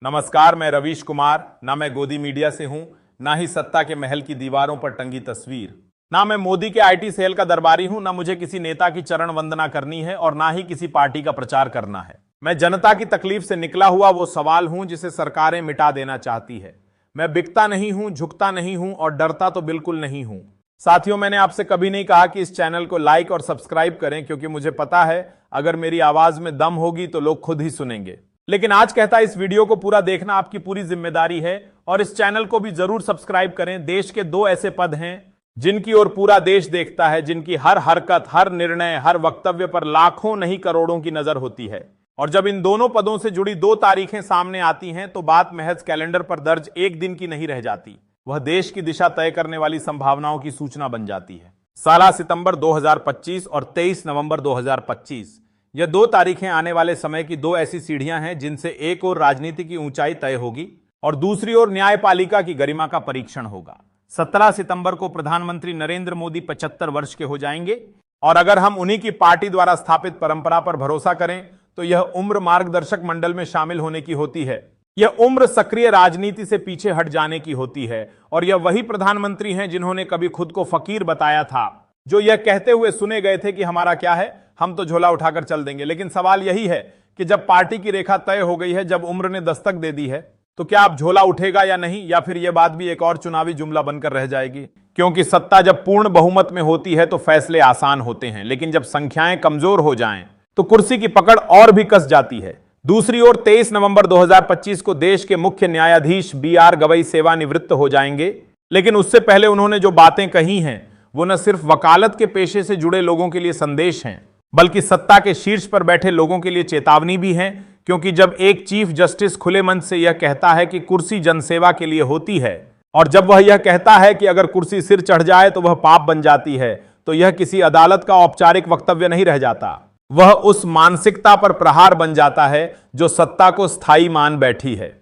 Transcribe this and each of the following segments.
नमस्कार, मैं रवीश कुमार। ना मैं गोदी मीडिया से हूं, ना ही सत्ता के महल की दीवारों पर टंगी तस्वीर। ना मैं मोदी के आईटी सेल का दरबारी हूं, ना मुझे किसी नेता की चरण वंदना करनी है और ना ही किसी पार्टी का प्रचार करना है। मैं जनता की तकलीफ से निकला हुआ वो सवाल हूं जिसे सरकारें मिटा देना चाहती है। मैं बिकता नहीं हूं, झुकता नहीं हूं और डरता तो बिल्कुल नहीं हूं। साथियों, मैंने आपसे कभी नहीं कहा कि इस चैनल को लाइक और सब्सक्राइब करें, क्योंकि मुझे पता है अगर मेरी आवाज में दम होगी तो लोग खुद ही सुनेंगे। लेकिन आज कहता इस वीडियो को पूरा देखना आपकी पूरी जिम्मेदारी है और इस चैनल को भी जरूर सब्सक्राइब करें। देश के दो ऐसे पद हैं जिनकी ओर पूरा देश देखता है, जिनकी हर हरकत, हर निर्णय, हर वक्तव्य पर लाखों नहीं करोड़ों की नजर होती है। और जब इन दोनों पदों से जुड़ी दो तारीखें सामने आती हैं तो बात महज कैलेंडर पर दर्ज एक दिन की नहीं रह जाती, वह देश की दिशा तय करने वाली संभावनाओं की सूचना बन जाती है। 16 सितंबर 2025 और 23 नवंबर 2025, यह दो तारीखें आने वाले समय की दो ऐसी सीढ़ियां हैं जिनसे एक ओर राजनीति की ऊंचाई तय होगी और दूसरी ओर न्यायपालिका की गरिमा का परीक्षण होगा। 17 सितंबर को प्रधानमंत्री नरेंद्र मोदी 75 वर्ष के हो जाएंगे और अगर हम उन्हीं की पार्टी द्वारा स्थापित परंपरा पर भरोसा करें तो यह उम्र मार्गदर्शक मंडल में शामिल होने की होती है। यह उम्र सक्रिय राजनीति से पीछे हट जाने की होती है और यह वही प्रधानमंत्री हैं जिन्होंने कभी खुद को फकीर बताया था, जो यह कहते हुए सुने गए थे कि हमारा क्या है, हम तो झोला उठाकर चल देंगे। लेकिन सवाल यही है कि जब पार्टी की रेखा तय हो गई है, जब उम्र ने दस्तक दे दी है, तो क्या अब झोला उठेगा या नहीं, या फिर यह बात भी एक और चुनावी जुमला बनकर रह जाएगी? क्योंकि सत्ता जब पूर्ण बहुमत में होती है तो फैसले आसान होते हैं, लेकिन जब संख्याएं कमजोर हो जाएं तो कुर्सी की पकड़ और भी कस जाती है। दूसरी ओर 23 नवंबर 2025 को देश के मुख्य न्यायाधीश BR गवई सेवानिवृत्त हो जाएंगे, लेकिन उससे पहले उन्होंने जो बातें कही हैं वो न सिर्फ वकालत के पेशे से जुड़े लोगों के लिए संदेश हैं, बल्कि सत्ता के शीर्ष पर बैठे लोगों के लिए चेतावनी भी है। क्योंकि जब एक चीफ जस्टिस खुले मन से यह कहता है कि कुर्सी जनसेवा के लिए होती है, और जब वह यह कहता है कि अगर कुर्सी सिर चढ़ जाए तो वह पाप बन जाती है, तो यह किसी अदालत का औपचारिक वक्तव्य नहीं रह जाता, वह उस मानसिकता पर प्रहार बन जाता है जो सत्ता को स्थायी मान बैठी है।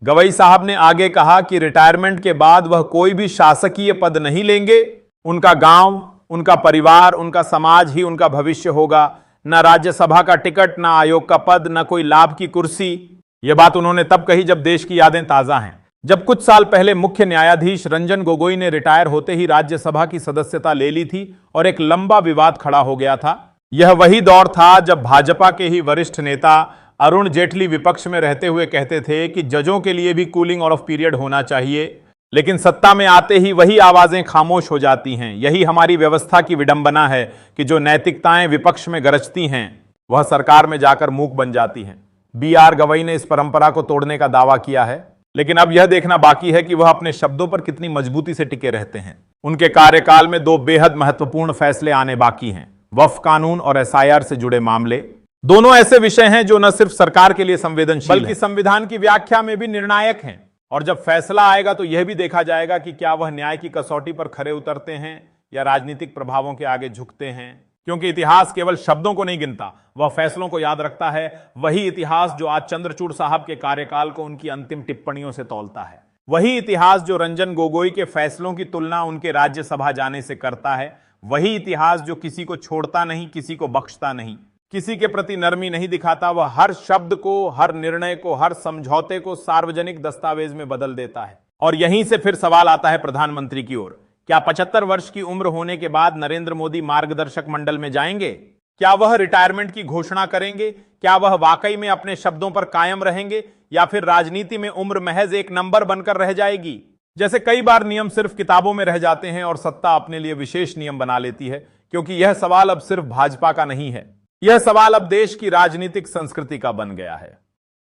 गवई साहब ने आगे कहा कि रिटायरमेंट के बाद वह कोई भी शासकीय पद नहीं लेंगे। उनका गांव, उनका परिवार, उनका समाज ही उनका भविष्य होगा। न राज्यसभा का टिकट, न आयोग का पद, न कोई लाभ की कुर्सी। यह बात उन्होंने तब कही जब देश की यादें ताजा हैं, जब कुछ साल पहले मुख्य न्यायाधीश रंजन गोगोई ने रिटायर होते ही राज्यसभा की सदस्यता ले ली थी और एक लंबा विवाद खड़ा हो गया था। यह वही दौर था जब भाजपा के ही वरिष्ठ नेता अरुण जेटली विपक्ष में रहते हुए कहते थे कि जजों के लिए भी कूलिंग ऑफ पीरियड होना चाहिए, लेकिन सत्ता में आते ही वही आवाजें खामोश हो जाती हैं। यही हमारी व्यवस्था की विडंबना है कि जो नैतिकताएं विपक्ष में गरजती हैं वह सरकार में जाकर मूक बन जाती हैं। BR गवई ने इस परंपरा को तोड़ने का दावा किया है, लेकिन अब यह देखना बाकी है कि वह अपने शब्दों पर कितनी मजबूती से टिके रहते हैं। उनके कार्यकाल में दो बेहद महत्वपूर्ण फैसले आने बाकी हैं, वक्फ कानून और SIR से जुड़े मामले। दोनों ऐसे विषय हैं जो न सिर्फ सरकार के लिए संवेदनशील बल्कि संविधान की व्याख्या में भी निर्णायक हैं। और जब फैसला आएगा तो यह भी देखा जाएगा कि क्या वह न्याय की कसौटी पर खरे उतरते हैं या राजनीतिक प्रभावों के आगे झुकते हैं। क्योंकि इतिहास केवल शब्दों को नहीं गिनता, वह फैसलों को याद रखता है। वही इतिहास जो आज चंद्रचूड़ साहब के कार्यकाल को उनकी अंतिम टिप्पणियों से तौलता है, वही इतिहास जो रंजन गोगोई के फैसलों की तुलना उनके राज्यसभा जाने से करता है, वही इतिहास जो किसी को छोड़ता नहीं, किसी को बख्शता नहीं, किसी के प्रति नरमी नहीं दिखाता। वह हर शब्द को, हर निर्णय को, हर समझौते को सार्वजनिक दस्तावेज में बदल देता है। और यहीं से फिर सवाल आता है प्रधानमंत्री की ओर। क्या 75 वर्ष की उम्र होने के बाद नरेंद्र मोदी मार्गदर्शक मंडल में जाएंगे? क्या वह रिटायरमेंट की घोषणा करेंगे? क्या वह वाकई में अपने शब्दों पर कायम रहेंगे, या फिर राजनीति में उम्र महज एक नंबर बनकर रह जाएगी? जैसे कई बार नियम सिर्फ किताबों में रह जाते हैं और सत्ता अपने लिए विशेष नियम बना लेती है। क्योंकि यह सवाल अब सिर्फ भाजपा का नहीं है, यह सवाल अब देश की राजनीतिक संस्कृति का बन गया है।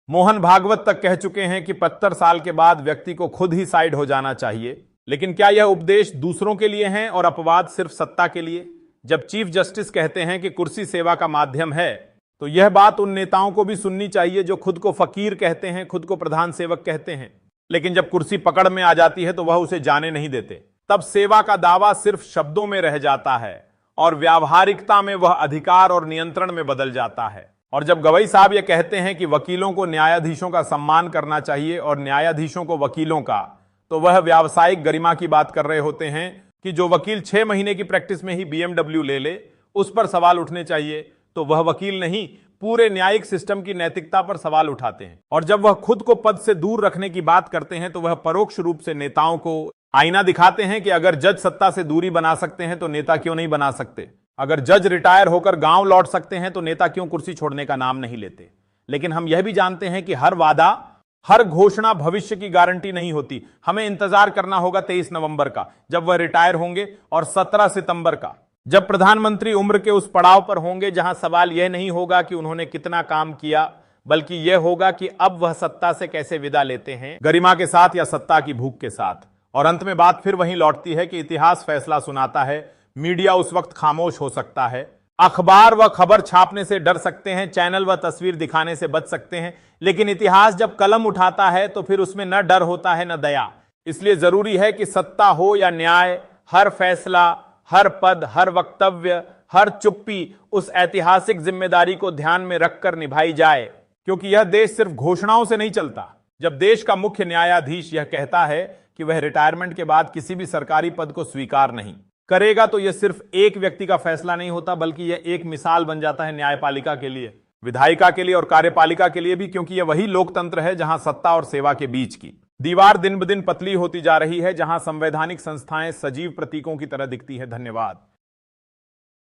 मोहन भागवत तक कह चुके हैं कि 75 साल के बाद व्यक्ति को खुद ही साइड हो जाना चाहिए। लेकिन क्या यह उपदेश दूसरों के लिए हैं और अपवाद सिर्फ सत्ता के लिए? जब चीफ जस्टिस कहते हैं कि कुर्सी सेवा का माध्यम है, तो यह बात उन नेताओं को भी सुननी चाहिए जो खुद को फकीर कहते हैं, खुद को प्रधान सेवक कहते हैं, लेकिन जब कुर्सी पकड़ में आ जाती है तो वह उसे जाने नहीं देते। तब सेवा का दावा सिर्फ शब्दों में रह जाता है और व्यावहारिकता में वह अधिकार और नियंत्रण में बदल जाता है। और जब गवई साहब ये कहते हैं कि वकीलों को न्यायाधीशों का सम्मान करना चाहिए और न्यायाधीशों को वकीलों का, तो वह व्यावसायिक गरिमा की बात कर रहे होते हैं कि जो वकील 6 महीने की प्रैक्टिस में ही BMW ले ले, उस पर सवाल उठने चाहिए। तो वह वकील नहीं, पूरे न्यायिक सिस्टम की नैतिकता पर सवाल उठाते हैं। और जब वह खुद को पद से दूर रखने की बात करते हैं तो वह परोक्ष रूप से नेताओं को आईना दिखाते हैं कि अगर जज सत्ता से दूरी बना सकते हैं तो नेता क्यों नहीं बना सकते। अगर जज रिटायर होकर गांव लौट सकते हैं तो नेता क्यों कुर्सी छोड़ने का नाम नहीं लेते। लेकिन हम यह भी जानते हैं कि हर वादा, हर घोषणा भविष्य की गारंटी नहीं होती। हमें इंतजार करना होगा 23 नवंबर का, जब वह रिटायर होंगे, और 17 सितंबर का, जब प्रधानमंत्री उम्र के उस पड़ाव पर होंगे जहां सवाल यह नहीं होगा कि उन्होंने कितना काम किया, बल्कि यह होगा कि अब वह सत्ता से कैसे विदा लेते हैं, गरिमा के साथ या सत्ता की भूख के साथ। और अंत में बात फिर वहीं लौटती है कि इतिहास फैसला सुनाता है। मीडिया उस वक्त खामोश हो सकता है, अखबार व खबर छापने से डर सकते हैं, चैनल व तस्वीर दिखाने से बच सकते हैं, लेकिन इतिहास जब कलम उठाता है तो फिर उसमें न डर होता है न दया। इसलिए जरूरी है कि सत्ता हो या न्याय, हर फैसला, हर पद, हर वक्तव्य, हर चुप्पी उस ऐतिहासिक जिम्मेदारी को ध्यान में रखकर निभाई जाए, क्योंकि यह देश सिर्फ घोषणाओं से नहीं चलता। जब देश का मुख्य न्यायाधीश यह कहता है कि वह रिटायरमेंट के बाद किसी भी सरकारी पद को स्वीकार नहीं करेगा, तो यह सिर्फ एक व्यक्ति का फैसला नहीं होता, बल्कि यह एक मिसाल बन जाता है न्यायपालिका के लिए, विधायिका के लिए और कार्यपालिका के लिए भी, क्योंकि यह वही लोकतंत्र है जहां सत्ता और सेवा के बीच की दीवार दिन ब दिन पतली होती जा रही है, जहां संवैधानिक संस्थाएं सजीव प्रतीकों की तरह दिखती है। धन्यवाद।